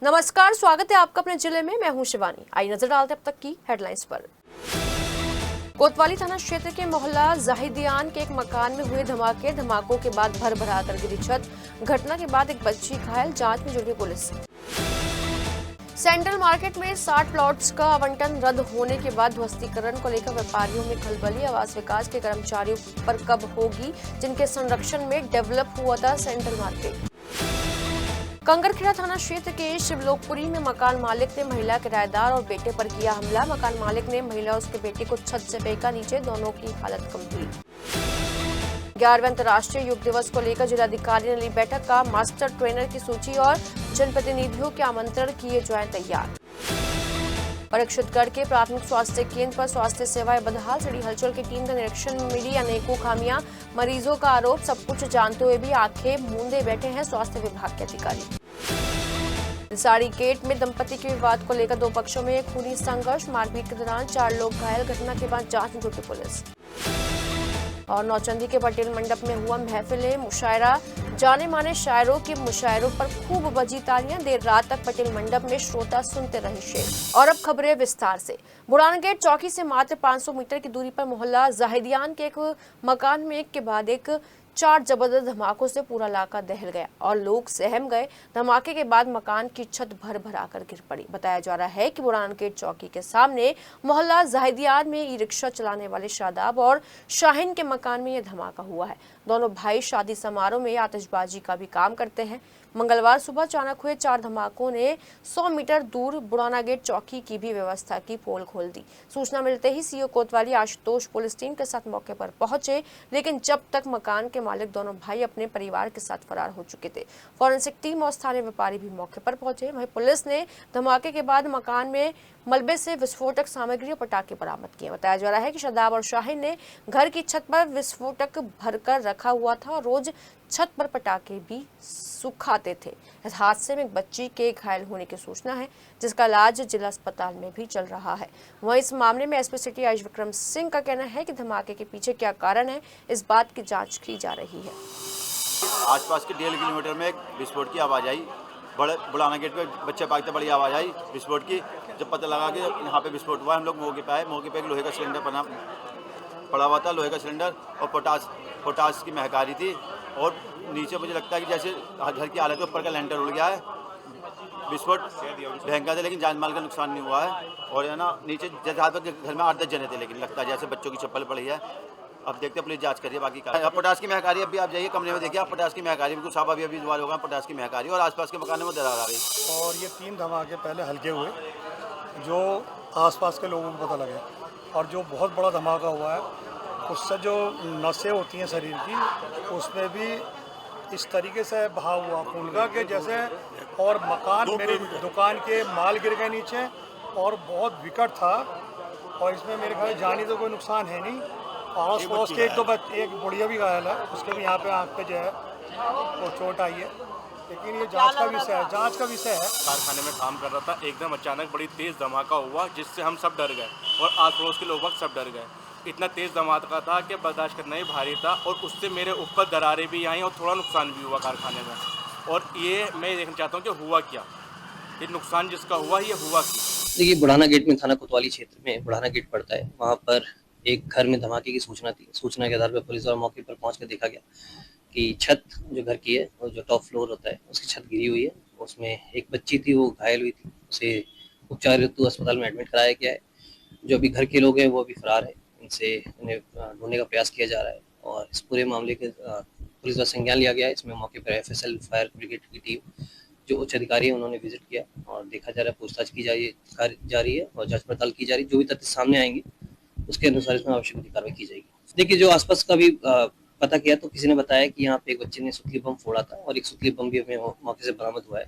नमस्कार, स्वागत है आपका अपने जिले में। मैं हूं शिवानी। आइए नजर डालते हैं अब तक की हेडलाइंस पर। कोतवाली थाना क्षेत्र के मोहल्ला जाहिदियान के एक मकान में हुए धमाकों के बाद भर भरा कर गिरी छत। घटना के बाद एक बच्ची घायल, जांच में जुटी पुलिस। सेंट्रल मार्केट में 60 प्लॉट्स का आवंटन रद्द होने के बाद ध्वस्तीकरण को लेकर व्यापारियों में खलबली। आवास विकास के कर्मचारियों पर कब होगी, जिनके संरक्षण में डेवलप हुआ था सेंट्रल मार्केट। कंगरखेड़ा थाना क्षेत्र के शिवलोकपुरी में मकान मालिक ने महिला किराएदार और बेटे पर किया हमला। मकान मालिक ने महिला और उसके बेटे को छत से फेंका नीचे, दोनों की हालत गंभीर। 11वें अंतर्राष्ट्रीय योग दिवस को लेकर जिलाधिकारी ने ली बैठक का मास्टर ट्रेनर की सूची और जनप्रतिनिधियों के आमंत्रण किए जाएं तैयार। परीक्षितगढ़ के प्राथमिक स्वास्थ्य केंद्र पर स्वास्थ्य सेवाएं बदहाल। सिटी हलचल की टीम का निरीक्षण में मिली अनेकों खामियां। मरीजों का आरोप, सब कुछ जानते हुए भी आंखें मूंदे बैठे हैं स्वास्थ्य विभाग के अधिकारी। साड़ी गेट में दंपति के विवाद को लेकर दो पक्षों में खूनी संघर्ष। मारपीट के दौरान 4 लोग घायल। घटना के बाद जांच में जुटी पुलिस। और नौचंदी के पटेल मंडप में हुआ महफिल मुशायरा। जाने माने शायरों के मुशायरों पर खूब बजी तालियां। देर रात तक पटेल मंडप में श्रोता सुनते रहे शेर। और अब खबरें विस्तार से। बुढ़ाना गेट चौकी से मात्र 500 मीटर की दूरी पर मोहल्ला जाहिदियान के एक मकान में एक के बाद एक 4 जबरदस्त धमाकों से पूरा इलाका दहल गया और लोग सहम गए। धमाके के बाद मकान की छत भर भरा कर गिर पड़ी। बताया जा रहा है कि बुढ़ाना गेट चौकी के सामने मोहल्ला जाहिदियान में ई रिक्शा चलाने वाले शादाब और शाहीन के मकान में यह धमाका हुआ है। दोनों भाई शादी समारोह में आतिशबाजी का भी काम करते हैं। मंगलवार सुबह अचानक हुए 4 धमाकों ने 100 मीटर दूर बुढ़ाना गेट चौकी की भी व्यवस्था की पोल खोल दी। सूचना मिलते ही सीओ कोतवाली आशुतोष पुलिस टीम के साथ मौके पर पहुंचे, लेकिन जब तक मकान के मालिक दोनों भाई अपने परिवार के साथ फरार हो चुके थे। फॉरेंसिक टीम और स्थानीय व्यापारी भी मौके पर पहुंचे। वहीं पुलिस ने धमाके के बाद मकान में मलबे से विस्फोटक सामग्री और पटाखे बरामद किए। बताया जा रहा है कि शादाब और शाहीन ने घर की छत पर विस्फोटक भरकर रखा हुआ था और रोज छत पर पटाखे भी सुखाते थे। इस हादसे में एक बच्ची के घायल होने की सूचना है, जिसका इलाज जिला अस्पताल में भी चल रहा है। वहीं इस मामले में एसपी सिटी आयुष विक्रम सिंह का कहना है कि धमाके के पीछे क्या कारण है, इस बात की जांच की जा रही है। आसपास के 1.5 किलोमीटर में एक विस्फोट की आवाज़ आई। बुढ़ाना गेट पे बच्चे भागते, बड़ी आवाज़ आई विस्फोट की। जब पता लगा कि यहाँ पे विस्फोट हुआ, हम लोग मौके पे आए। मौके पे एक लोहे का सिलेंडर पड़ा हुआ था, लोहे का सिलेंडर, और पोटास की महक आ रही थी। और नीचे मुझे लगता है कि जैसे घर की हालत, ऊपर का लेंटर उड़ गया है। विस्फोट भयंकर था, लेकिन जान माल का नुकसान नहीं हुआ है। और है ना, नीचे जैसे हाथ घर में 8-10 जने थे, लेकिन लगता है जैसे बच्चों की चप्पल पड़ी है। अब देखते हैं, पुलिस जांच करिए बाकी का। पोटास की महक आ रही है। अभी आप जाइए कमरे में, देखिए आप, पोटास की महक आ रही है बिल्कुल साफ। अभी दुआर होगा, पोटास की महक आ रही है और आसपास के मकानों में दरार आ रही है। और ये 3 धमाके पहले हल्के हुए, जो आसपास के लोगों को पता लगे, और जो बहुत बड़ा धमाका हुआ है उससे जो नसें होती हैं शरीर की, उसमें भी इस तरीके से बहाव हुआ खून का कि जैसे, और मकान, मेरी दुकान के माल गिर गए नीचे और बहुत विकट था। और इसमें मेरे ख्याल जानी तो कोई नुकसान है नहीं। आस पड़ोस के एक बुढ़िया भी घायल है, उसके भी यहाँ पे आँख पे जो है वो चोट आई है। लेकिन ये जांच का विषय है, जांच का विषय है। कारखाने में काम कर रहा था, एकदम अचानक बड़ी तेज़ धमाका हुआ, जिससे हम सब डर गए और आस पड़ोस के लोग सब डर गए। इतना तेज़ धमाका था कि बर्दाश्त करना ही भारी था, और उससे मेरे ऊपर दरारें भी आई और थोड़ा नुकसान भी हुआ कारखाने में। और ये मैं देखना चाहता हूँ कि हुआ क्या, ये नुकसान जिसका हुआ, ये हुआ क्या। देखिए, बुढ़ाना गेट में थाना कोतवाली क्षेत्र में बुढ़ाना गेट पड़ता है। वहाँ पर एक घर में धमाके की सूचना थी। सूचना के आधार पर पुलिस और मौके पर पहुंच कर देखा गया कि छत जो घर की है, और जो टॉप फ्लोर होता है, उसकी छत गिरी हुई है। उसमें एक बच्ची थी, वो घायल हुई थी, उसे उपचार हेतु अस्पताल में एडमिट कराया गया है। जो अभी घर के लोग हैं वो अभी फरार है, इन्हें ढूंढने का प्रयास किया जा रहा है। और इस पूरे मामले के पुलिस का संज्ञान लिया गया है। इसमें मौके पर FSL फायर ब्रिगेड की टीम, जो उच्च अधिकारी है, उन्होंने विजिट किया और देखा जा रहा है, पूछताछ की जा रही है और जांच पड़ताल की जा रही है। जो भी तथ्य सामने आएंगे उसके अनुसार इसमें आवश्यक कार्रवाई की जाएगी। देखिए, जो आसपास का भी पता किया तो किसी ने बताया कि यहाँ पे एक बच्चे ने सुतली बम फोड़ा था और एक सुतली बम भी हमें मौके से बरामद हुआ है।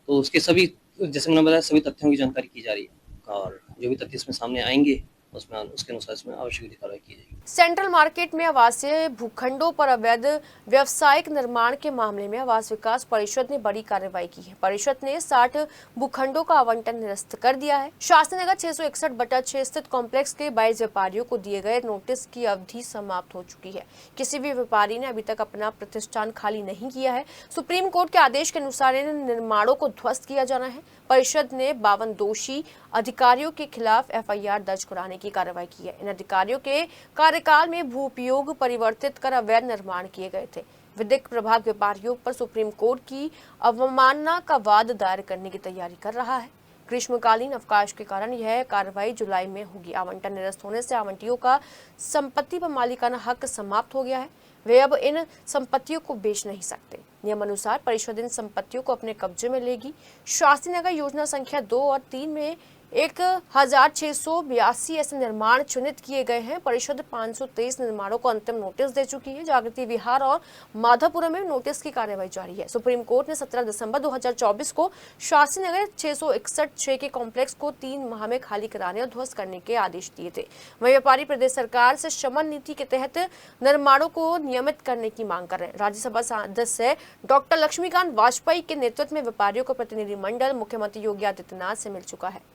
तो उसके सभी, जैसे मैंने बताया, सभी तथ्यों की जानकारी की जा रही है और जो भी तथ्य इसमें सामने आएंगे उसके अनुसार इसमें आवश्यक कार्रवाई की जाएगी। सेंट्रल मार्केट में आवासीय भूखंडों पर अवैध व्यावसायिक निर्माण के मामले में आवास विकास परिषद ने बड़ी कार्रवाई की है। परिषद ने 60 भूखंडों का आवंटन निरस्त कर दिया है। शास्त्री नगर 661/6 स्थित कॉम्प्लेक्स के 22 व्यापारियों को दिए गए नोटिस की अवधि समाप्त हो चुकी है। किसी भी व्यापारी ने अभी तक अपना प्रतिष्ठान खाली नहीं किया है। सुप्रीम कोर्ट के आदेश के अनुसार इन निर्माणों को ध्वस्त किया जाना है। परिषद ने 52 दोषी अधिकारियों के खिलाफ एफआईआर दर्ज कराने की कार्रवाई की है। इन अधिकारियों के कार्यकाल में भू उपयोग परिवर्तित कर अवैध निर्माण किए गए थे। विधिक प्रभाग व्यापारियों पर सुप्रीम कोर्ट की अवमानना का वाद दायर करने की तैयारी कर रहा है। ग्रीष्मकालीन अवकाश के कारण यह कार्रवाई जुलाई में होगी। आवंटन निरस्त होने से आवंटियों का संपत्ति पर मालिकाना हक समाप्त हो गया है। वे अब इन संपत्तियों को बेच नहीं सकते। नियम अनुसार परिषद इन संपत्तियों को अपने कब्जे में लेगी। शास्त्री नगर योजना संख्या 2 और 3 में 1682 ऐसे निर्माण चिन्हित किए गए हैं। परिषद 523 निर्माणों को अंतिम नोटिस दे चुकी है। जागृति विहार और माधवपुरम में नोटिस की कार्रवाई जारी है। सुप्रीम कोर्ट ने 17 दिसंबर 2024 को शास्त्री नगर 661 के कॉम्प्लेक्स को 3 माह में खाली कराने और ध्वस्त करने के आदेश दिए थे। वहीं व्यापारी प्रदेश सरकार से शमन नीति के तहत निर्माणों को नियमित करने की मांग कर रहे हैं। राज्यसभा सदस्य डॉक्टर लक्ष्मीकांत वाजपेयी के नेतृत्व में व्यापारियों का प्रतिनिधिमंडल मुख्यमंत्री योगी आदित्यनाथ से मिल चुका है।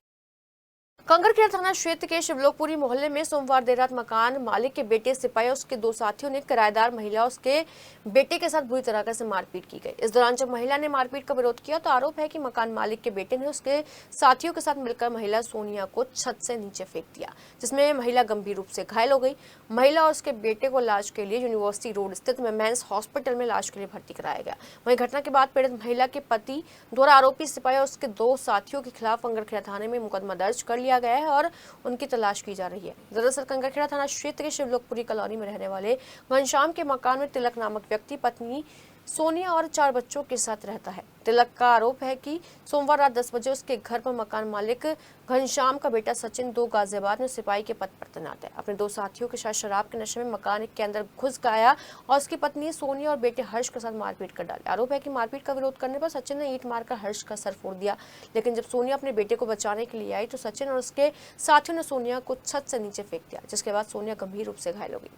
कंकड़खेड़ा थाना क्षेत्र के शिवलोकपुरी मोहल्ले में सोमवार देर रात मकान मालिक के बेटे सिपाही और उसके 2 साथियों ने किराएदार महिला और उसके बेटे के साथ बुरी तरह से मारपीट की गई। इस दौरान जब महिला ने मारपीट का विरोध किया तो आरोप है कि मकान मालिक के बेटे ने उसके साथियों के साथ मिलकर महिला सोनिया को छत से नीचे फेंक दिया, जिसमें महिला गंभीर रूप से घायल हो गई। महिला और उसके बेटे को इलाज के लिए यूनिवर्सिटी रोड स्थित मेंस हॉस्पिटल में इलाज के लिए भर्ती कराया गया। वहीं घटना के बाद पीड़ित महिला के पति द्वारा आरोपी सिपाही और उसके 2 साथियों के खिलाफ कंकड़खेड़ा थाने में मुकदमा दर्ज कर लिया गया है और उनकी तलाश की जा रही है। दरअसल कंकड़खेड़ा थाना क्षेत्र के शिवलोकपुरी कॉलोनी में रहने वाले घनश्याम के मकान में तिलक नामक व्यक्ति पत्नी सोनिया और 4 बच्चों के साथ रहता है। तिलक का आरोप है कि सोमवार रात 10 बजे उसके घर पर मकान मालिक घनश्याम का बेटा सचिन 2 गाजियाबाद में सिपाही के पद पर तैनात है। अपने 2 साथियों के साथ शराब के नशे में मकान के अंदर घुस गया और उसकी पत्नी सोनिया और बेटे हर्ष के साथ मारपीट कर डाली। आरोप है कि मारपीट का विरोध करने पर सचिन ने ईंट मारकर हर्ष का सर फोड़ दिया, लेकिन जब सोनिया अपने बेटे को बचाने के लिए आई तो सचिन और उसके साथियों ने सोनिया को छत से नीचे फेंक दिया, जिसके बाद सोनिया गंभीर रूप से घायल हो गई।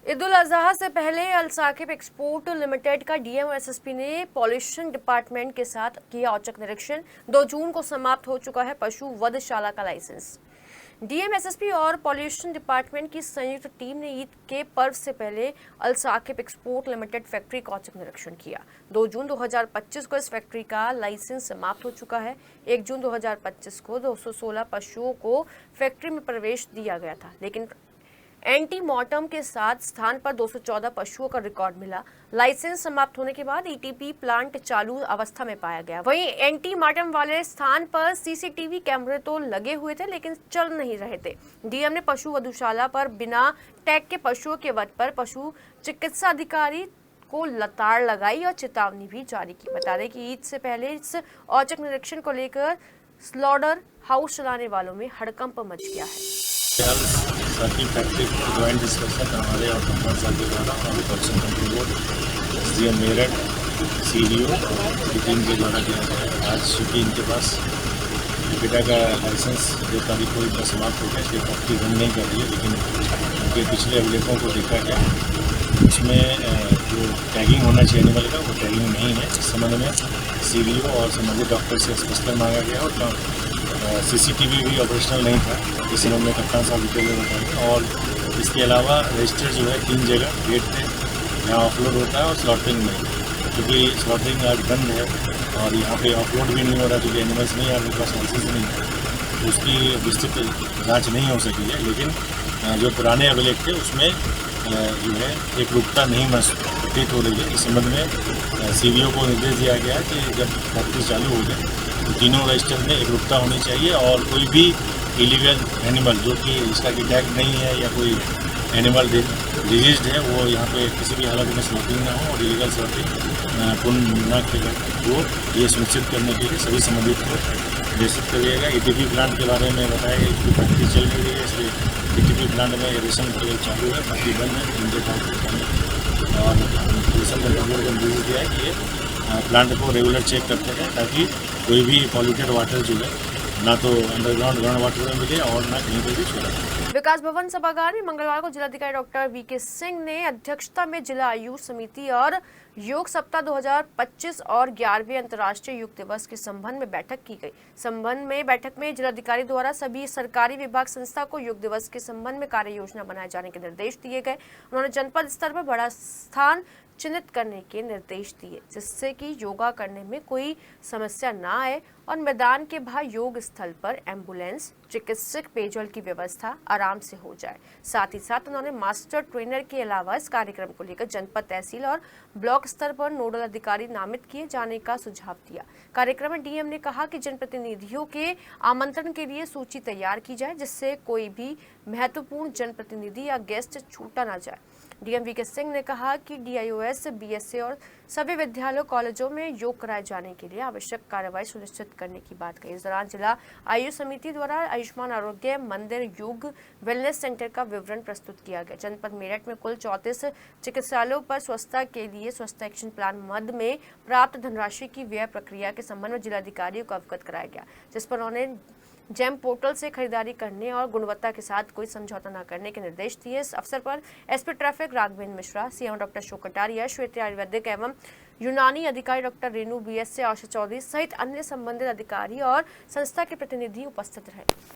ईद उल अजहा से पहले अल साकिब एक्सपोर्ट लिमिटेड का डीएम और एसएसपी ने पॉल्यूशन डिपार्टमेंट के साथ किया औचक निरीक्षण। 2 जून को समाप्त हो चुका है पशु वधशाला का लाइसेंस। डीएम, एसएसपी और पॉल्यूशन डिपार्टमेंट की संयुक्त टीम ने ईद के पर्व से पहले अल साकिब एक्सपोर्ट लिमिटेड फैक्ट्री का औचक निरीक्षण किया। 2 जून 2025 को इस फैक्ट्री का लाइसेंस समाप्त हो चुका है। 1 जून 2025 को 216 पशुओं को फैक्ट्री में प्रवेश दिया गया था, लेकिन एंटीमॉर्टम के साथ स्थान पर 214 पशुओं का रिकॉर्ड मिला। लाइसेंस समाप्त होने के बाद ईटीपी प्लांट चालू अवस्था में पाया गया। वहीं एंटीमॉर्टम वाले स्थान पर सीसीटीवी कैमरे तो लगे हुए थे, लेकिन चल नहीं रहे थे। डीएम ने पशु वधशाला पर बिना टैग के पशुओं के वध पर पशु चिकित्सा अधिकारी को लताड़ लगाई और चेतावनी भी जारी की। बता दें कि ईद से पहले इस औचक निरीक्षण को लेकर स्लॉटर हाउस चलाने वालों में हड़कंप मच गया है। साकिब फैक्ट्री ज्वाइंट डिस्कशन हमारे और कंपनी साहब के द्वारा और production control board SDM Meerut CDO की टीम के द्वारा किया गया। आज चूँकि इनके पास बेटा का लाइसेंस जो तारीख को इनका समाप्त हो गया, इसलिए फैक्ट्री रन नहीं कर रही है, लेकिन उनके पिछले अभिलेखों को देखा गया, उसमें जो टैगिंग होना चाहिए एनिमल का वो टैगिंग नहीं है। इस संबंध में सीडीओ और संबंधित डॉक्टर से स्पष्टीकरण मांगा गया और सीसीटीवी भी ऑपरेशनल नहीं था। इस संबंध में कप्तान साहब डिटेल में बताएंगे। और इसके अलावा रजिस्टर जो है 3 जगह गेट थे जहाँ ऑफलोड होता है और स्लॉटरिंग में, क्योंकि स्लॉटरिंग आज बंद है और यहाँ पे ऑफलोड भी नहीं हो रहा क्योंकि एनिमल्स नहीं है, मेरे पास लाइसेंस नहीं है, तो उसकी विस्तृत जाँच नहीं हो सकी है। लेकिन जो पुराने अभिलेख थे उसमें जो है एक रूपता नहीं प्रतीत हो रही है। इस संबंध में सीवीओ को निर्देश दिया गया कि जब फैक्ट्री चालू हो जाए तो तीनों रजिस्टर में एक रूपता होनी चाहिए और कोई भी इलीगल एनिमल जो कि इसका कि टैग नहीं है या कोई एनिमल डिजीज्ड है वो यहाँ पे किसी भी हालत में स्लॉटिंग ना हो और इलीगल स्लॉटिंग पूर्ण न वो ये सुनिश्चित करने के लिए सभी संबंधित को निर्देशित कर दिया गया। ईटीपी प्लांट के बारे में बताया गया कि फैक्ट्री चल रही है, इसलिए ईटीपी प्लांट में रेशम केवल चालू है, बाकी बंद है। इनके और रेशम कंट्रोलर को निर्देश दिया है कि ये प्लांट को रेगुलर चेक करते हैं ताकि कोई भी पॉल्यूटेड वाटर जो है ना तो अंडरग्राउंड ग्राउंड वाटर में मिले और ना कहीं पर भी छोड़ा। विकास भवन सभागार में मंगलवार को जिलाधिकारी डॉक्टर वीके सिंह ने अध्यक्षता में जिला आयुष समिति और योग सप्ताह 2025 और 11वें अंतर्राष्ट्रीय योग दिवस के संबंध में बैठक की गई। संबंध में बैठक में जिलाधिकारी द्वारा सभी सरकारी विभाग संस्था को योग दिवस के संबंध में कार्य योजना बनाए जाने के निर्देश दिए गए। उन्होंने जनपद स्तर पर बड़ा स्थान चिन्हित करने के निर्देश दिए, जिससे कि योगा करने में कोई समस्या ना आए और मैदान के बाहर योग स्थल पर एम्बुलेंस, चिकित्सक, पेयजल की व्यवस्था आराम से हो जाए। साथ ही साथ उन्होंने मास्टर ट्रेनर के अलावा इस कार्यक्रम को लेकर जनपद, तहसील और ब्लॉक स्तर पर नोडल अधिकारी नामित किए जाने का सुझाव दिया। कार्यक्रम में डीएम ने कहा कि जनप्रतिनिधियों के आमंत्रण के लिए सूची तैयार की जाए, जिससे कोई भी महत्वपूर्ण जनप्रतिनिधि या गेस्ट छूटा ना जाए। डीएम वीके सिंह ने कहा कि डीआईओएस, बीएसए और सभी विद्यालयों, कॉलेजों में योग कराए जाने के लिए आवश्यक कार्रवाई सुनिश्चित करने की बात कही। इस दौरान जिला आयुष समिति द्वारा आयुष्मान आरोग्य मंदिर योग वेलनेस सेंटर का विवरण प्रस्तुत किया गया। जनपद मेरठ में कुल 34 चिकित्सालयों पर स्वच्छता के लिए स्वच्छता एक्शन प्लान मद में प्राप्त धनराशि की व्यय प्रक्रिया के संबंध में जिलाधिकारियों को अवगत कराया गया, जिस पर उन्होंने जेम पोर्टल से खरीदारी करने और गुणवत्ता के साथ कोई समझौता न करने के निर्देश दिए। इस अवसर पर SP traffic Raghavendra Mishra, CM doctor Ashok Kataria, क्षेत्रीय आयुर्वेदिक एवं यूनानी अधिकारी डॉक्टर रेणु बीएसए, आशा चौधरी सहित अन्य संबंधित अधिकारी और संस्था के प्रतिनिधि उपस्थित रहे।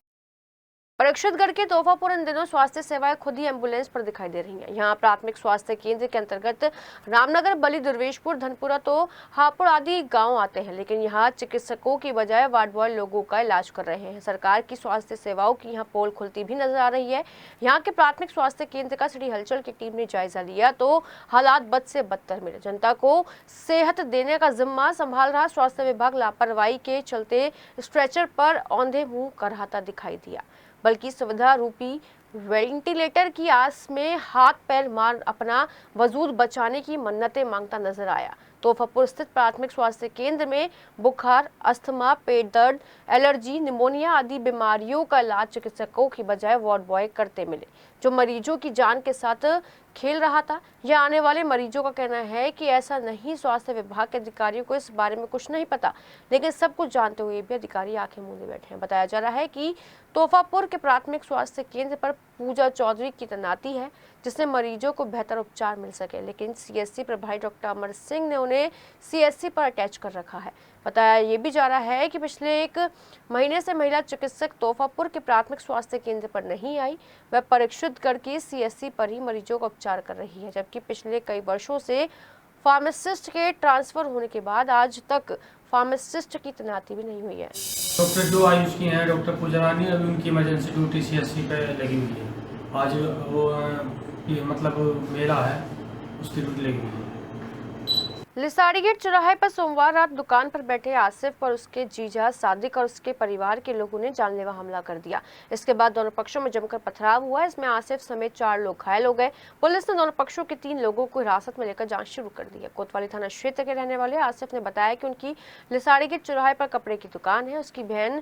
परीक्षितगढ़ के तोहफापुर इन दिनों स्वास्थ्य सेवाएं खुद ही एम्बुलेंस पर दिखाई दे रही हैं। यहाँ प्राथमिक स्वास्थ्य केंद्र के अंतर्गत रामनगर, बली, दुर्वेशपुर, धनपुरा तो हापुड़ आदि गांव आते हैं, लेकिन यहाँ चिकित्सकों की बजाय वार्ड बॉय लोगों का इलाज कर रहे हैं। सरकार की स्वास्थ्य सेवाओं की यहाँ पोल खुलती भी नजर आ रही है। यहाँ के प्राथमिक स्वास्थ्य केंद्र का सिटी हलचल की टीम ने जायजा लिया तो हालात बद से बदतर मिले। जनता को सेहत देने का जिम्मा संभाल रहा स्वास्थ्य विभाग लापरवाही के चलते स्ट्रेचर पर औंधे मुंह कराता दिखाई दिया, बल्कि सुविधा रूपी वेंटिलेटर की आस में हाथ पैर मार अपना वजूद बचाने की मन्नतें मांगता नजर आया। तोहफापुर स्थित प्राथमिक स्वास्थ्य केंद्र में बुखार, अस्थमा, पेट दर्द, एलर्जी, निमोनिया आदि बीमारियों का इलाज चिकित्सकों की बजाय वार्ड बॉय करते मिले, जो मरीजों की जान के साथ खेल रहा था। यह आने वाले मरीजों का कहना है कि ऐसा नहीं, स्वास्थ्य विभाग के अधिकारियों को इस बारे में कुछ नहीं पता, लेकिन सब कुछ जानते हुए भी अधिकारी आंखें मूंदे बैठे हैं। बताया जा रहा है कि तोहफापुर के प्राथमिक स्वास्थ्य केंद्र पर पूजा चौधरी की तैनाती है, जिससे मरीजों को बेहतर उपचार मिल सके, लेकिन सीएससी प्रभारी डॉक्टर अमर सिंह ने उन्हें सीएससी पर अटैच कर रखा है। बताया ये भी जा रहा है कि पिछले 1 महीने से महिला चिकित्सक तोहफापुर के प्राथमिक स्वास्थ्य केंद्र पर नहीं आई। वह परीक्षितगढ़ की सीएससी पर ही मरीजों का उपचार कर रही है, जबकि पिछले कई वर्षों से फार्मासिस्ट के ट्रांसफर होने के बाद आज तक फार्मासिस्ट की तैनाती भी नहीं हुई है। डॉक्टर जो आयुष की हैं, डॉक्टर पूजा रानी, अभी उनकी इमरजेंसी ड्यूटी सीएससी पे लगी हुई है। आज वो ये मतलब मेला है, उसकी ड्यूटी लगी हुई है। लिसाड़ी गेट चौराहे पर सोमवार रात दुकान पर बैठे आसिफ पर उसके जीजा सादिक और उसके परिवार के लोगों ने जानलेवा हमला कर दिया। इसके बाद दोनों पक्षों में जमकर पथराव हुआ। इसमें आसिफ समेत 4 लोग घायल हो गए। पुलिस ने दोनों पक्षों के 3 लोगों को हिरासत में लेकर जांच शुरू कर दी है। कोतवाली थाना क्षेत्र के रहने वाले आसिफ ने बताया कि उनकी लिसाड़ी गेट चौराहे पर कपड़े की दुकान है। उसकी बहन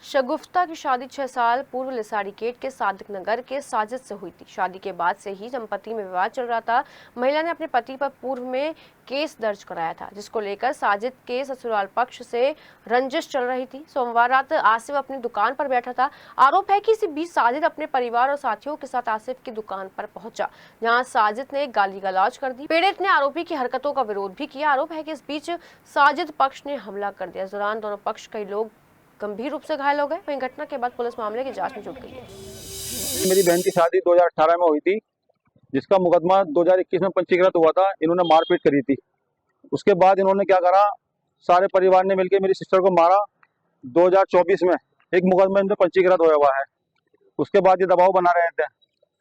शगुफ्ता की शादी 6 साल पूर्व लिसाड़ी गेट के सादिक नगर के साजिद से हुई थी। शादी के बाद से ही दंपति में विवाद चल रहा था। महिला ने अपने पति पर पूर्व में केस दर्ज कराया था, जिसको लेकर साजिद के ससुराल पक्ष से रंजिश चल रही थी। सोमवार रात आसिफ अपनी दुकान पर बैठा था। आरोप है कि इसी बीच साजिद अपने परिवार और साथियों के साथ आसिफ की दुकान पर पहुंचा, जहां साजिद ने गाली गलौज कर दी। पीड़ित ने आरोपी की हरकतों का विरोध भी किया। आरोप है कि इस बीच साजिद पक्ष ने हमला कर दिया। इस दौरान दोनों पक्ष कई लोग गंभीर रूप से घायल हो गए। वहीं घटना के बाद पुलिस मामले की जांच में जुट गई है। मेरी बहन की शादी 2018 में हुई थी, जिसका मुकदमा 2021 में पंजीकृत हुआ था। इन्होंने मारपीट करी थी। उसके बाद इन्होंने क्या करा, सारे परिवार ने मिलकर मेरी सिस्टर को मारा। 2024 में एक मुकदमा इन पर पंजीकृत होया हुआ है। उसके बाद ये दबाव बना रहे थे।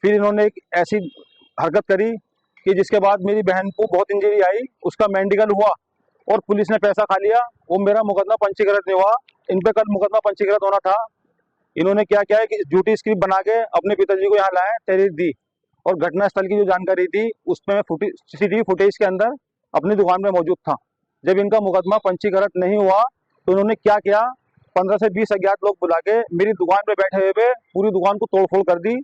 फिर इन्होंने एक ऐसी हरकत करी कि जिसके बाद मेरी बहन को बहुत इंजरी आई। उसका मेडिकल हुआ और पुलिस ने पैसा खा लिया। वो मेरा मुकदमा पंजीकृत नहीं हुआ। इन पे कल मुकदमा पंजीकृत होना था। इन्होंने क्या किया है कि ड्यूटी स्क्रिप्ट बना के अपने पिताजी को यहाँ लाए, तहरीर दी और घटना स्थल की जो जानकारी थी उसमें सीसीटीवी फुटेज के अंदर अपनी दुकान में मौजूद था। जब इनका मुकदमा पंजीकृत नहीं हुआ तो इन्होंने क्या किया, 15 से 20 अज्ञात लोग बुला के मेरी दुकान पे बैठे हुए पूरी दुकान को तोड़फोड़ कर दी।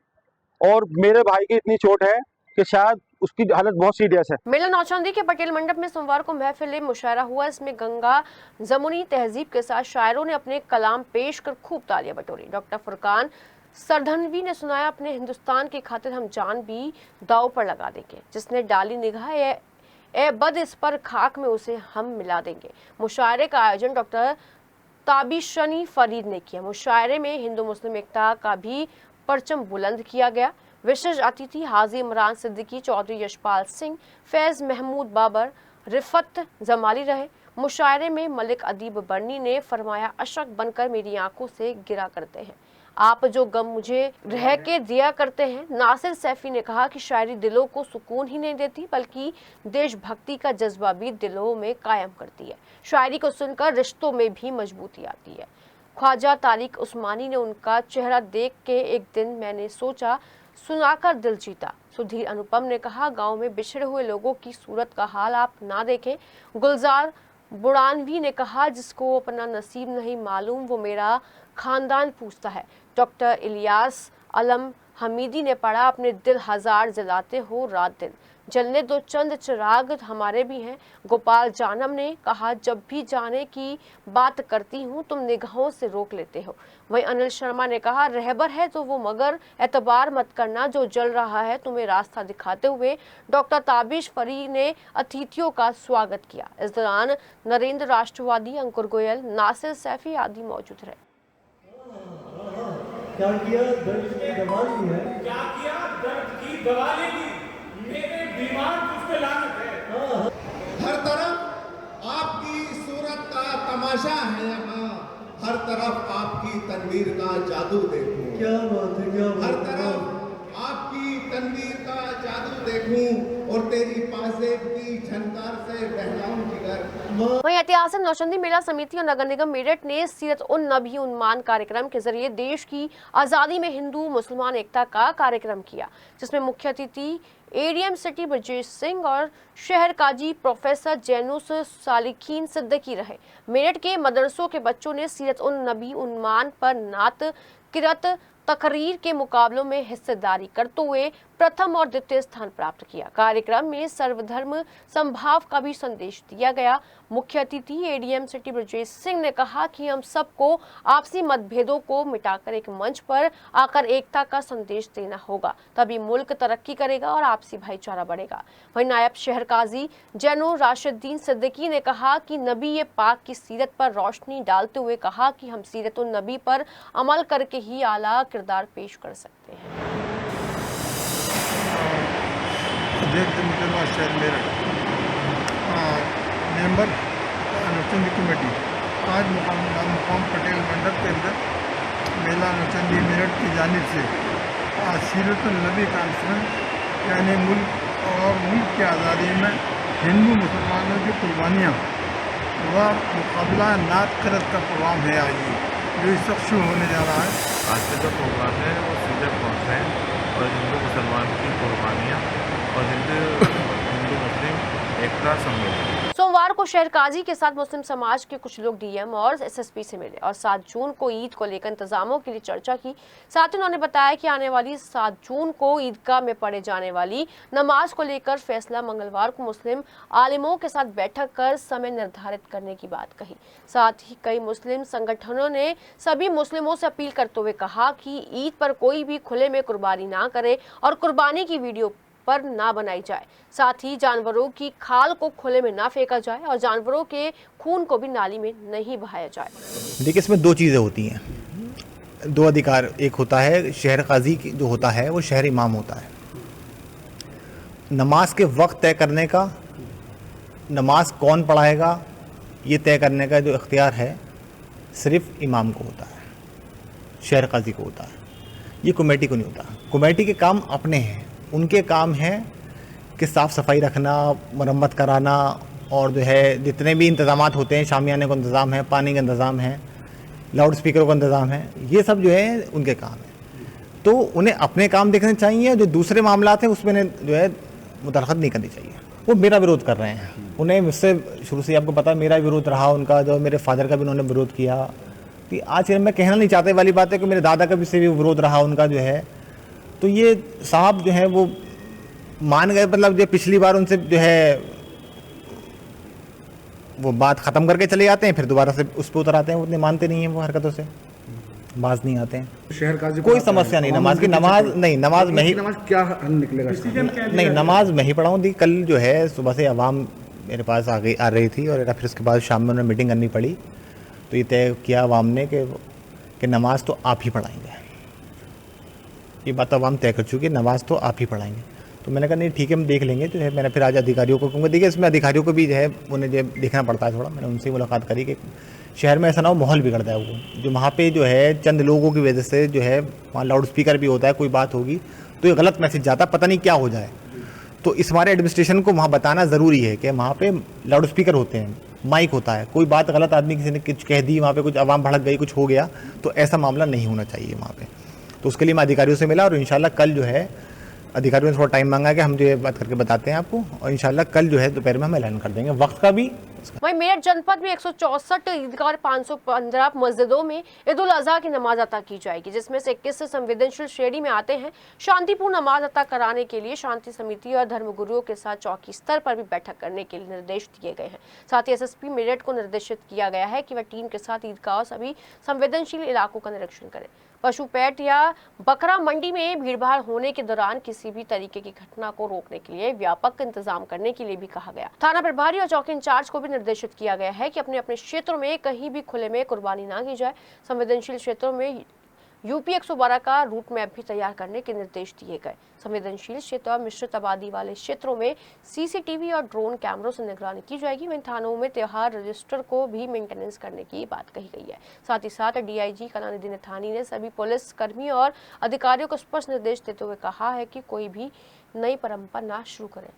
और मेरे भाई की इतनी चोट है कि शायद उसकी हालत बहुत सीरियस है। मेला नौचंदी के पटेल मंडप में सोमवार को महफिल मुशायरा हुआ। इसमें गंगा जमुनी तहजीब के साथ शायरों ने अपने कलाम पेश कर खूब तालियां बटोरी। डॉक्टर फुरकान सरधनवी ने सुनाया, अपने हिंदुस्तान की खातिर हम जान भी दाव पर लगा देंगे। जिसने डाली निगाह ए बद इस पर खाक में उसे हम मिला देंगे। मुशायरे का आयोजन डॉक्टर ताबिशनी फरीद ने किया। मुशायरे में हिंदू मुस्लिम एकता का भी परचम बुलंद किया गया। विशेष अतिथि हाजी इमरान सिद्दीकी, चौधरी यशपाल सिंह, फैज महमूद बाबर, रिफत जमाली रहे। मुशायरे में मलिक अदीब बर्नी ने फरमाया, अशक बनकर मेरी आंखों से गिरा करते हैं आप, जो गम मुझे रह के दिया करते हैं। नासिर सैफी ने कहा कि शायरी दिलों को सुकून ही नहीं देती बल्कि देशभक्ति का जज्बा भी दिलों में कायम करती है। शायरी को सुनकर रिश्तों में भी मजबूती आती है। ख्वाजा तारिक उस्मानी ने उनका चेहरा देख के एक दिन मैंने सोचा सुनाकर दिल जीता। सुधीर अनुपम ने कहा, गांव में बिछड़े हुए लोगों की सूरत का हाल आप ना देखें। गुलजार बुड़ानवी ने कहा, जिसको अपना नसीब नहीं मालूम वो मेरा खानदान पूछता है। डॉक्टर इलियास अलम हमीदी ने पढ़ा, अपने दिल हजार जलाते हो रात दिन, जलने दो चंद चिराग हमारे भी हैं। गोपाल जानम ने कहा, जब भी जाने की बात करती हूँ तुम निगाहों से रोक लेते हो। वहीं अनिल शर्मा ने कहा, रहबर है तो वो मगर एतबार मत करना, जो जल रहा है तुम्हें रास्ता दिखाते हुए। डॉक्टर ताबिश फरी ने अतिथियों का स्वागत किया। इस दौरान नरेंद्र राष्ट्रवादी, अंकुर गोयल, नासिर सैफी आदि मौजूद रहे। क्या किया दर्द की दवा ली है, क्या किया दर्द की दवा ली, मेरे बीमार तुझ पे लानत है। हर तरफ आपकी सूरत का तमाशा है यहाँ, हर तरफ आपकी तनवीर का जादू देखूं। क्या बात है, क्या हर तरफ आपकी तनवीर का जादू देखूं और तेरी पासेब की झनकार से बहलाऊं जिगर। वहीं ऐतिहासिक नौचंदी मेला समिति और नगर निगम मेरठ ने सीरत उन नबी उन्मान कार्यक्रम के जरिए देश की आज़ादी में हिंदू मुसलमान एकता का कार्यक्रम किया, जिसमें मुख्य अतिथि एडीएम सिटी ब्रजेश सिंह और शहर काजी प्रोफेसर जैनुस सालिखीन सिद्दीकी रहे। मेरठ के मदरसों के बच्चों ने सीरत उन नबी उन्मान पर नात किरत तकरीर के मुकाबलों में हिस्सेदारी करते हुए प्रथम और द्वितीय स्थान प्राप्त किया। कार्यक्रम में सर्वधर्म संभाव का भी संदेश दिया गया। मुख्य अतिथि एडीएम सिटी ब्रजेश सिंह ने कहा कि हम सबको आपसी मतभेदों को मिटाकर एक मंच पर आकर एकता का संदेश देना होगा, तभी मुल्क तरक्की करेगा और आपसी भाईचारा बढ़ेगा। वहीं नायब शहर काजी जैनो राशिदीन सिद्दीकी ने कहा कि नबी ये पाक की सीरत पर रोशनी डालते हुए कहा कि हम सीरत उन नबी पर अमल करके ही आला किरदार पेश कर सकते हैं। शहर मेरठ मेंबर नौचंदी कमेटी आज मुकाम पटेल मंडप के अंदर मेला नौचंदी मेरठ की जानिब से सीरत नबी कॉन्फ्रेंस यानी मुल्क और मुल्क की आज़ादी में हिंदू मुसलमानों की कुर्बानियाँ व मुकाबला नात करत का प्रोग्राम है आज जो इस वक्त शुरू होने जा रहा है। आज का जो प्रोग्राम है वो सीरत कॉन्फ्रेंस और हिंदू मुसलमान की कुर्बानियाँ और हिंदू मुस्लिम एकता सम्मेलन। सोमवार को शहर काजी के साथ मुस्लिम समाज के कुछ लोग डीएम और एसएसपी से मिले और 7 जून को ईद को लेकर इंतजामों के लिए चर्चा की। साथ ही उन्होंने बताया कि आने वाली 7 जून को ईदगाह में पढ़े जाने वाली नमाज को लेकर फैसला मंगलवार को मुस्लिम आलिमों के साथ बैठक कर समय निर्धारित करने की बात कही। साथ ही कई मुस्लिम संगठनों ने सभी मुस्लिमों से अपील करते हुए कहा कि ईद पर कोई भी खुले में कुर्बानी ना करे और कुर्बानी की वीडियो पर ना बनाई जाए। साथ ही जानवरों की खाल को खुले में ना फेंका जाए और जानवरों के खून को भी नाली में नहीं बहाया जाए। देखिए, इसमें 2 चीज़ें होती हैं, 2 अधिकार। एक होता है शहर काजी जो होता है वो शहर इमाम होता है। नमाज के वक्त तय करने का, नमाज कौन पढ़ाएगा ये तय करने का जो इख्तियार है सिर्फ इमाम को होता है, शहर काजी को होता है, ये कमेटी को नहीं होता। कमेटी के काम अपने हैं, उनके काम है कि साफ़ सफाई रखना, मरम्मत कराना और जो है जितने भी इंतज़ामात होते हैं, शामियाने का इंतज़ाम है, पानी का इंतज़ाम है, लाउड स्पीकरों का इंतज़ाम है, ये सब जो है उनके काम है। तो उन्हें अपने काम देखने चाहिए, जो दूसरे मामलात हैं उसमें जो है मुदाखलत नहीं करनी चाहिए। वो मेरा विरोध कर रहे हैं, उन्हें मुझसे शुरू से आपको पता है मेरा विरोध रहा, उनका जो मेरे फादर का भी उन्होंने विरोध किया। कि आज मैं कहना नहीं चाहते वाली बात है कि मेरे दादा का भी से भी विरोध रहा उनका जो है। तो ये साहब जो है वो मान गए, मतलब जो पिछली बार उनसे जो है वो बात ख़त्म करके चले जाते हैं, फिर दोबारा से उस पर उतर आते हैं, उतने मानते नहीं हैं, वो हरकतों से बाज नहीं आते हैं। शहर काजी कोई समस्या नहीं, नमाज की नमाज नहीं, नमाज में ही क्या हल निकलेगा नहीं, नमाज मैं ही पढ़ाऊँ थी। कल जो है सुबह से अवाम मेरे पास आ रही थी और फिर उसके बाद शाम में उन्हें मीटिंग करनी पड़ी, तो ये तय किया अवाम ने कि नमाज तो आप ही पढ़ाएंगे। ये बात अब हम तय कर चुके, नमाज तो आप ही पढ़ाएंगे। तो मैंने कहा नहीं ठीक है, हम देख लेंगे। जो है मैंने फिर आज अधिकारियों को कहूँगा, देखिए इसमें अधिकारियों को भी जो है उन्हें जो देखना पड़ता है थोड़ा। मैंने उनसे मुलाकात करी कि शहर में ऐसा ना हो माहौल बिगड़ जाए। वो जो वहाँ पे जो है चंद लोगों की वजह से जो है वहाँ लाउड स्पीकर भी होता है, कोई बात होगी तो ये गलत मैसेज जाता, पता नहीं क्या हो जाए। तो इस हमारे एडमिनिस्ट्रेशन को वहाँ बताना ज़रूरी है कि वहाँ पे लाउड स्पीकर होते हैं, माइक होता है, कोई बात गलत आदमी किसी ने कुछ कह दी, वहाँ पे कुछ आवाम भड़क गई, कुछ हो गया, तो ऐसा मामला नहीं होना चाहिए वहाँ पे। तो उसके लिए मैं अधिकारियों से मिला और इंशाल्लाह कल जो है अधिकारियों ने थोड़ा टाइम मांगा कि हम जो ये बात करके बताते हैं आपको, और इंशाल्लाह कल जो है दोपहर में हम ऐलान कर देंगे वक्त का भी। वहीं मेरठ जनपद में 164 ईदगाह और 515 मस्जिदों में ईद उल अजहा की नमाज अता की जाएगी, जिसमें से 21 संवेदनशील श्रेणी में आते हैं। शांतिपूर्ण नमाज अता कराने के लिए शांति समिति और धर्मगुरुओं के साथ चौकी स्तर पर भी बैठक करने के लिए निर्देश दिए गए हैं। साथ ही एसएसपी मेरठ को निर्देशित किया गया है कि वह टीम के साथ ईदगाह और सभी संवेदनशील इलाकों का निरीक्षण करें। पशुपेट या बकरा मंडी में भीड़भाड़ होने के दौरान किसी भी तरीके की घटना को रोकने के लिए व्यापक इंतजाम करने के लिए भी कहा गया। थाना प्रभारी और चौकी इंचार्ज को भी निर्देशित किया गया है कि अपने अपने क्षेत्रों में कहीं भी खुले में कुर्बानी ना की जाए। संवेदनशील क्षेत्रों में यूपी 112 का रूट मैप भी तैयार करने के निर्देश दिए गए। संवेदनशील क्षेत्र और मिश्रित आबादी वाले क्षेत्रों में सीसीटीवी और ड्रोन कैमरों से निगरानी की जाएगी। वहीं थानों में त्योहार रजिस्टर को भी मेंटेनेंस करने की बात कही गई है। साथ ही साथ डीआईजी कलानिधि नथानी ने सभी पुलिस कर्मियों और अधिकारियों को स्पष्ट निर्देश देते हुए कहा है कि कोई भी नई परंपरा ना शुरू करें।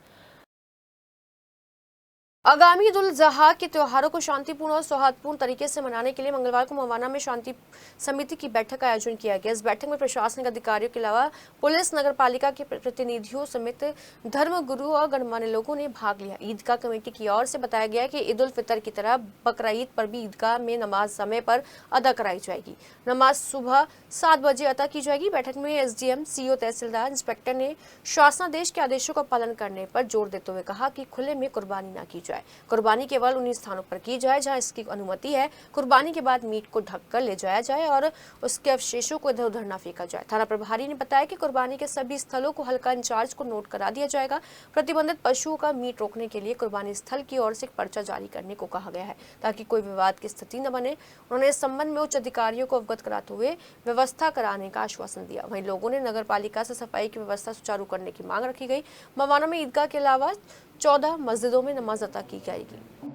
आगामी ईद उल अजहा के त्योहारों को शांतिपूर्ण और सौहार्दपूर्ण तरीके से मनाने के लिए मंगलवार को मवाना में शांति समिति की बैठक का आयोजन किया गया। इस बैठक में प्रशासनिक अधिकारियों के अलावा पुलिस, नगरपालिका के प्रतिनिधियों समेत धर्मगुरु और गणमान्य लोगों ने भाग लिया। ईदगाह कमेटी की ओर से बताया गया कि ईद उल फितर की तरह बकरा ईद पर भी ईदगाह में नमाज समय पर अदा कराई जाएगी। नमाज सुबह 7 बजे अदा की जाएगी। बैठक में एसडीएम, सीओ, तहसीलदार, इंस्पेक्टर ने शासनादेश के आदेशों का पालन करने पर जोर देते हुए कहा कि खुले में कुर्बानी न की जाए। कुर्बानी केवल उन्हीं स्थानों पर की जाए जहां इसकी अनुमति है। कुर्बानी के बाद मीट को ढककर ले जाया जाए और उसके अवशेषों को इधर उधर न फेंका जाए। थाना प्रभारी ने बताया कि कुर्बानी के सभी स्थलों को हल्का इंचार्ज को नोट करा दिया जाएगा। प्रतिबंधित पशुओं का मीट रोकने के लिए कुर्बानी स्थल की ओर से एक पर्चा जारी करने को कहा गया है ताकि कोई विवाद की स्थिति न बने। उन्होंने इस संबंध में उच्च अधिकारियों को अवगत कराते हुए व्यवस्था कराने का आश्वासन दिया। वहीं लोगों ने नगर पालिका से सफाई की व्यवस्था सुचारू करने की मांग रखी गई। मवाना में ईदगाह के अलावा 14 मस्जिदों में नमाज अता की जाएगी।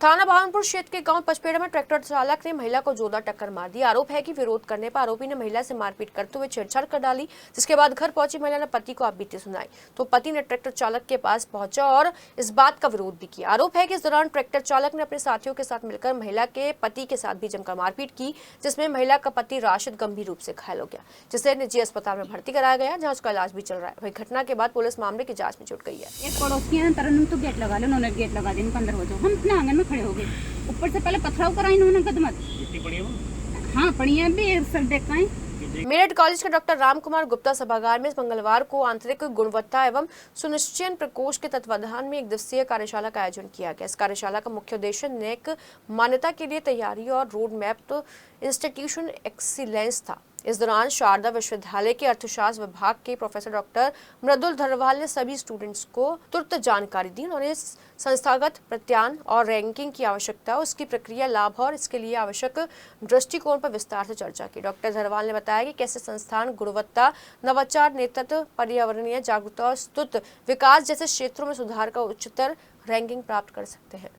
थाना बहावनपुर क्षेत्र के गांव पचपेड़ा में ट्रैक्टर चालक ने महिला को जोरदार टक्कर मार दी। आरोप है कि विरोध करने पर आरोपी ने महिला से मारपीट करते हुए छेड़छाड़ कर डाली, जिसके बाद घर पहुंची महिला ने पति को आपबीती सुनाई तो पति ने ट्रैक्टर चालक के पास पहुंचा और इस बात का विरोध भी किया। आरोप है कि इस दौरान ट्रैक्टर चालक ने अपने साथियों के साथ मिलकर महिला के पति के साथ भी जमकर मारपीट की, जिसमें महिला का पति राशिद गंभीर रूप से घायल हो गया, जिसे निजी अस्पताल में भर्ती कराया गया जहाँ उसका इलाज भी चल रहा है। वही घटना के बाद पुलिस मामले की जाँच में जुट गई है। एक पड़ोसी है तरन्नुम तो गेट लगा लो, उन्होंने गेट लगा दिया, इनको अंदर हो जाओ। हम अपने आंगन में खड़े हो गए, ऊपर से पहले पथराव करा इन्होंने कदमत। हाँ पड़ी है भी सर देखाएं। मेरठ कॉलेज के डॉक्टर रामकुमार गुप्ता सभागार में मंगलवार को आंतरिक गुणवत्ता एवं सुनिश्चयन प्रकोष्ठ के तत्वाधान में एक दिवसीय कार्यशाला का आयोजन किया गया। इस कार्यशाला का मुख्य उद्देश्य नैक मान्यता के लिए तैयारी और रोड मैप तो इंस्टीट्यूशन एक्सीलेंस था। इस दौरान शारदा विश्वविद्यालय के अर्थशास्त्र विभाग के प्रोफेसर डॉक्टर मृदुल धरवाल ने सभी स्टूडेंट्स को तुरंत जानकारी दी। उन्होंने संस्थागत प्रत्यान और रैंकिंग की आवश्यकता, उसकी प्रक्रिया, लाभ और इसके लिए आवश्यक दृष्टिकोण पर विस्तार से चर्चा की। डॉक्टर धरवाल ने बताया कि कैसे संस्थान गुणवत्ता, नवाचार, नेतृत्व, पर्यावरणीय जागरूकता और स्तुत विकास जैसे क्षेत्रों में सुधार का उच्चतर रैंकिंग प्राप्त कर सकते हैं।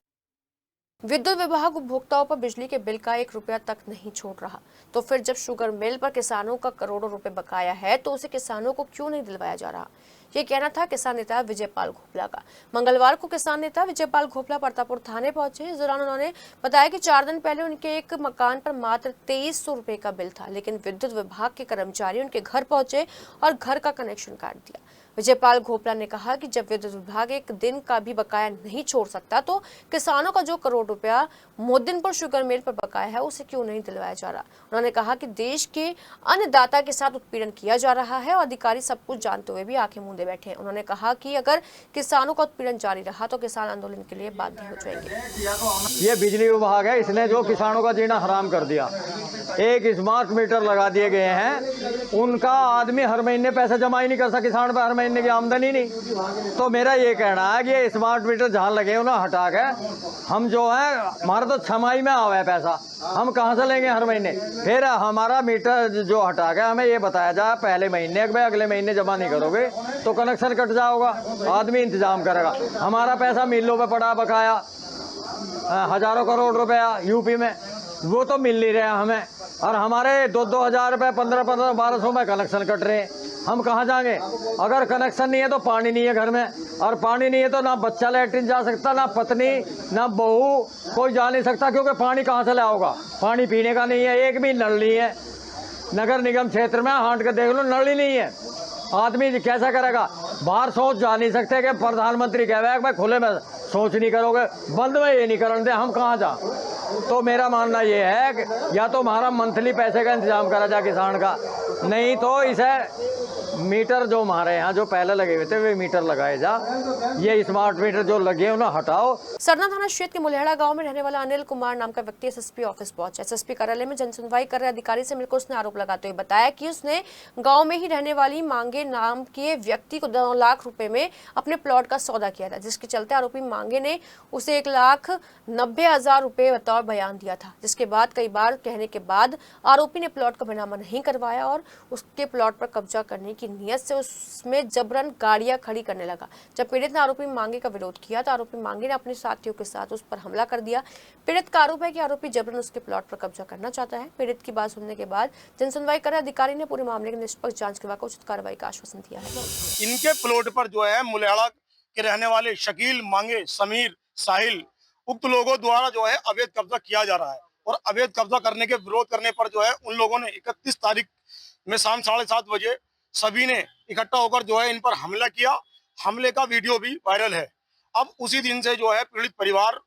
विद्युत विभाग उपभोक्ताओं पर बिजली के बिल का 1 रुपया तक नहीं छोड़ रहा, तो फिर जब शुगर मिल पर किसानों का करोड़ों रुपए बकाया है तो उसे किसानों को क्यों नहीं दिलवाया जा रहा। ये कहना था किसान नेता विजयपाल घोपला का। मंगलवार को किसान नेता विजयपाल घोपला परतापुर थाने पहुंचे। इस दौरान उन्होंने बताया कि 4 दिन पहले उनके एक मकान पर मात्र 2300 रुपए का बिल था, लेकिन विद्युत विभाग के कर्मचारी उनके घर पहुंचे और घर का कनेक्शन काट दिया। विजयपाल घोपला ने कहा कि जब विद्युत विभाग एक दिन का भी बकाया नहीं छोड़ सकता तो किसानों का जो करोड़ रुपया मोदिनपुर शुगर मिल पर बकाया है उसे क्यों नहीं दिलवाया जा रहा। उन्होंने कहा कि देश के अन्नदाता के साथ उत्पीड़न किया जा रहा है और अधिकारी सब कुछ जानते हुए भी आंखें मूंदे बैठे हैं। उन्होंने कहा कि अगर किसानों का उत्पीड़न जारी रहा तो किसान आंदोलन के लिए बाध्य हो जाएंगे। ये बिजली विभाग है, इसने जो किसानों का जीना हराम कर दिया। एक स्मार्ट मीटर लगा दिए गए हैं, उनका आदमी हर महीने पैसा जमा ही नहीं कर सकता। किसान पर हर महीने महीने की आमदनी नहीं। तो मेरा ये कहना है कि ये स्मार्ट मीटर जहाँ लगे हो ना हटा के हम जो है, हमारा तो छमाही में आवा है पैसा, हम कहाँ से लेंगे हर महीने। फिर हमारा मीटर जो हटा के हमें ये बताया जाए पहले महीने भाई अगले महीने जमा नहीं करोगे तो कनेक्शन कट जाओगा, आदमी इंतजाम करेगा। हमारा पैसा मिलों पे पड़ा बकाया हजारों करोड़ रुपया यूपी में, वो तो मिल नहीं रहा हमें, और हमारे 2-2 हज़ार रुपये 15-15 1200 में कनेक्शन कट रहे हैं। हम कहाँ जाएंगे? अगर कनेक्शन नहीं है तो पानी नहीं है घर में, और पानी नहीं है तो ना बच्चा लैट्रिन जा सकता, ना पत्नी, ना बहू, कोई जा नहीं सकता, क्योंकि पानी कहाँ से लाओगा? पानी पीने का नहीं है, एक भी नल नहीं है। नगर निगम क्षेत्र में हांट के देख लो, नल ही नहीं है। आदमी कैसा करेगा? बाहर सोच जा नहीं सकते कि प्रधानमंत्री कह रहा है मैं खुले में सोच नहीं करोगे, बंद में ये नहीं करने दे, हम कहाँ जा? तो मेरा मानना ये है कि या तो हमारा मंथली पैसे का इंतजाम करा जाए किसान का, नहीं तो इसे मीटर जो हमारे यहाँ जो पहले लगे हुए थे वे मीटर लगाए जा, ये स्मार्ट मीटर जो लगे हो ना हटाओ। सरना थाना क्षेत्र के मुलेहड़ा गांव में रहने वाला अनिल कुमार नाम का व्यक्ति एसएसपी ऑफिस पहुंचा। एसएसपी कार्यालय में जनसुनवाई कर रहे अधिकारी से मिलकर उसने आरोप लगाते हुए बताया कि उसने गांव में ही रहने वाली मांगे नाम के व्यक्ति को 2 लाख रुपए में अपने प्लॉट का सौदा किया था, जिसके चलते आरोपी मांगे ने उसे 1,90,000 रुपए बतौर बयान दिया था, जिसके बाद कई बार कहने के बाद आरोपी ने प्लॉट का बनामा नहीं करवाया और उसके प्लॉट पर कब्जा करने की नियत से उसमें जबरन गाड़ियां खड़ी करने लगा। जब पीड़ित ने आरोपी मांगे का विरोध किया तो आरोपी मांगे ने अपने साथियों के साथ उस पर हमला कर दिया। पीड़ित का आरोप है कि आरोपी जबरन उसके प्लॉट पर कब्जा करना चाहता है। पीड़ित की बात सुनने के बाद जनसुनवाई कर रहे अधिकारी ने पूरे मामले की निष्पक्ष जांच करवाकर उचित कार्रवाई का आश्वासन दिया है। इनके प्लॉट पर जो है मुलेहड़ा के रहने वाले शकील, मांगे, समीर, साहिल उक्त लोगों द्वारा जो है अवैध कब्जा किया जा रहा है, और अवैध कब्जा करने के विरोध करने पर जो है उन लोगों ने 31 तारीख में शाम 7:30 बजे सभी ने इकट्ठा होकर जो है इन पर हमला किया। हमले का वीडियो भी वायरल है। अब उसी दिन से जो है पीड़ित परिवार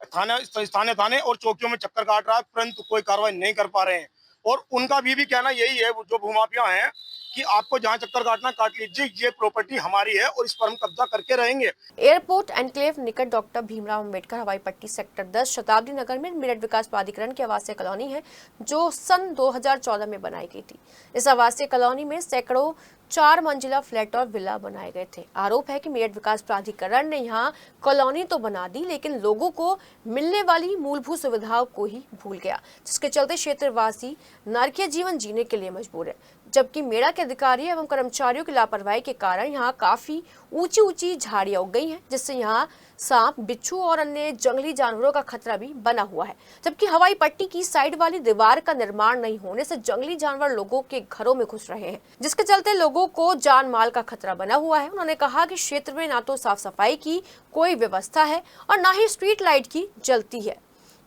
थाने और चौकियों में चक्कर काट रहा है, परंतु कोई कार्रवाई नहीं कर पा रहे हैं। और उनका भी कहना यही है, जो भूमाफिया हैं, कि आपको जहां चक्कर काटना काट लीजिए, ये प्रॉपर्टी हमारी है और इस पर हम कब्जा करके रहेंगे। एयरपोर्ट एनक्लेव निकट डॉक्टर भीमराव अंबेडकर हवाई पट्टी सेक्टर 10 शताब्दी नगर में मेरठ विकास प्राधिकरण की आवासीय कॉलोनी है, जो सन 2014 में बनाई गई थी। इस आवासीय कॉलोनी में सैकड़ों 4 मंजिला फ्लैट और विला बनाए गए थे। आरोप है कि मेरठ विकास प्राधिकरण ने यहाँ कॉलोनी तो बना दी, लेकिन लोगों को मिलने वाली मूलभूत सुविधाओं को ही भूल गया, जिसके चलते क्षेत्रवासी नारकीय जीवन जीने के लिए मजबूर है। जबकि मेला के अधिकारी एवं कर्मचारियों की लापरवाही के कारण यहाँ काफी ऊंची झाड़ियां उग गई हैं, जिससे यहाँ सांप, बिच्छू और अन्य जंगली जानवरों का खतरा भी बना हुआ है। जबकि हवाई पट्टी की साइड वाली दीवार का निर्माण नहीं होने से जंगली जानवर लोगों के घरों में घुस रहे हैं, जिसके चलते लोगों को जान माल का खतरा बना हुआ है। उन्होंने कहा कि क्षेत्र में ना तो साफ सफाई की कोई व्यवस्था है और ना ही स्ट्रीट लाइट की जलती है,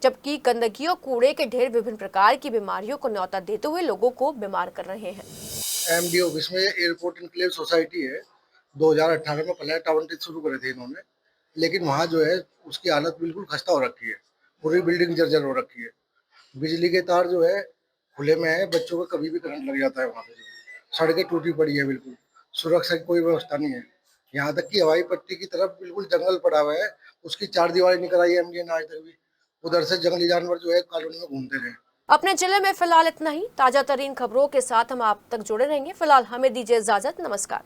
जबकि गंदगी और कूड़े के ढेर विभिन्न प्रकार की बीमारियों को न्योता देते हुए लोगों को बीमार कर रहे हैं। एमडी ऑफिस में एयरपोर्ट एनक्लेव सोसाइटी है, 2018 में फ्लैट आवंटित शुरू करे थे इन्होंने, लेकिन वहाँ जो है उसकी हालत बिल्कुल खस्ता हो रखी है, पूरी बिल्डिंग जर्जर हो रखी है। बिजली के तार जो है खुले में है, बच्चों को कभी भी करंट लग जाता है वहाँ पे। सड़कें टूटी पड़ी है, बिल्कुल सुरक्षा की कोई व्यवस्था नहीं है। यहाँ तक कि हवाई पट्टी की तरफ बिल्कुल जंगल पड़ा हुआ है, उसकी 4 दीवारें नहीं कराई है एमडी ने आज तक भी। उधर से जंगली जानवर जो है कॉलोनी में घूमते रहे। अपने जिले में फिलहाल इतना ही। ताजा तरीन खबरों के साथ हम आप तक जुड़े रहेंगे। फिलहाल हमें दीजिए इजाजत। नमस्कार।